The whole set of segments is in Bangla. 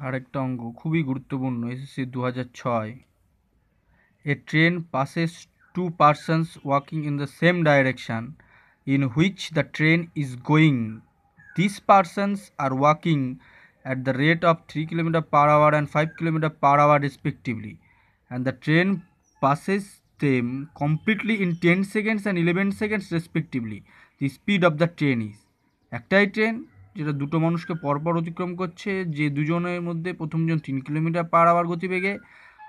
আরেকটা অঙ্ক খুবই গুরুত্বপূর্ণ, SSC 2006। A train passes two persons walking in the same direction in which the train is going. These persons are walking at the rate of 3 km per hour and 5 km per hour respectively, and the train passes them completely in 10 seconds and 11 seconds respectively. The speed of the train is. একটাই ট্রেন যেটা দুটো মানুষকে পরপর অতিক্রম করছে, যে দুজনের মধ্যে প্রথমজন 3 কিলোমিটার পার আওয়ার গতিবেগে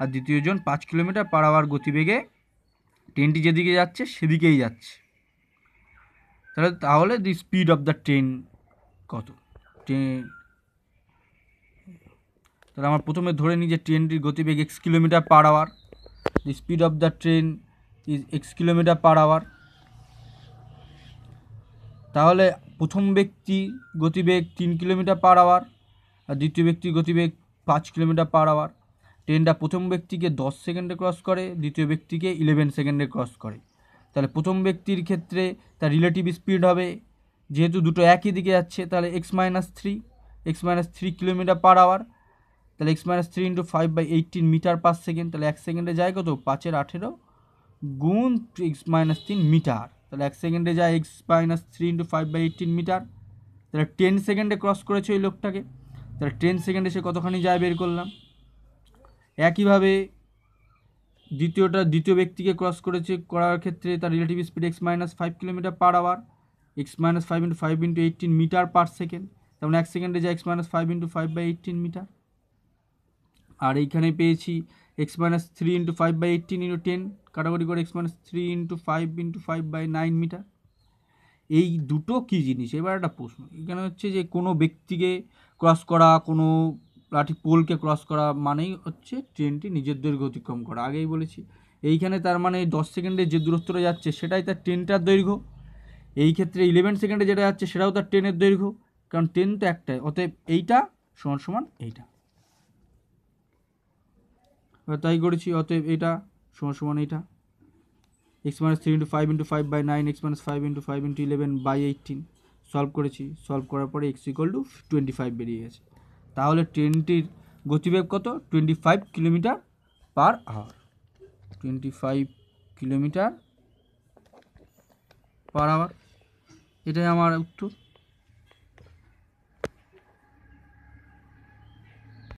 আর দ্বিতীয়জন 5 কিলোমিটার পার আওয়ার গতিবেগে ট্রেনটি যেদিকে যাচ্ছে সেদিকেই যাচ্ছে। তাহলে the speed of the train কত? ট্রেন তাহলে আমার প্রথমে ধরে নিই যে ট্রেনটির গতিবেগ x kilometre per hour. The speed of the train is x kilometre per hour. তাহলে প্রথম ব্যক্তি গতিবেগ 3 কিলোমিটার পার আওয়ার আর দ্বিতীয় ব্যক্তির গতিবেগ 5 কিলোমিটার পার আওয়ার। ট্রেনটা প্রথম ব্যক্তিকে 10 সেকেন্ডে ক্রস করে, দ্বিতীয় ব্যক্তিকে 11 সেকেন্ডে ক্রস করে। তাহলে প্রথম ব্যক্তির ক্ষেত্রে তার রিলেটিভ স্পিড হবে, যেহেতু দুটো একই দিকে যাচ্ছে, তাহলে x-3 কিলোমিটার পার আওয়ার। তাহলে x-3 × 5/18 মিটার পার সেকেন্ড। তাহলে 1 সেকেন্ডে যায় কত? 5-এর 18 গুণ x-3 মিটার। তাহলে 1 সেকেন্ডে যায় x-3 × 5/18 মিটার। তাহলে 10 সেকেন্ডে ক্রস করেছে ওই লোকটাকে। তাহলে 10 সেকেন্ডে সে কতখানি যায় বের করলাম। একইভাবে দ্বিতীয় ব্যক্তিকে ক্রস করার ক্ষেত্রে তার relative speed x-5 kilometre per hour. x-5 × 5 × 18 metre per second. তেমন 1 সেকেন্ডে যায় x-5 × 5/18 মিটার। আর এইখানে পেয়েছি x-3 × 5/18 × 10 কাটাকুটি করে x-3 × 5 × 5/9 মিটার। এই দুটো কী জিনিস? এবার একটা প্রশ্ন এখানে হচ্ছে যে কোনো ব্যক্তিকে ক্রস করা, কোনো লাঠি পোলকে ক্রস করা মানেই হচ্ছে ট্রেনটি নিজের দৈর্ঘ্য অতিক্রম করা। আগেই বলেছি। এইখানে তার মানে 10 সেকেন্ডে যে দূরত্বটা যাচ্ছে সেটাই তার ট্রেনটার দৈর্ঘ্য। এই ক্ষেত্রে 11 সেকেন্ডে যেটা যাচ্ছে সেটাও তার ট্রেনের দৈর্ঘ্য, কারণ ট্রেন তো একটাই। অতএব এইটা সমান এইটা, তাই করেছি। অতএব এটা সমান এইটা। x-3 × 5 × 5/9 x-5 × 5 × 11/18 সলভ করেছি। সলভ করার পরে x = 25 বেরিয়ে গেছে। তাহলে ট্রেনটির গতিবেগ কত? 25 kilometre per hour. 25 kilometre per hour, এটাই আমার উত্তর।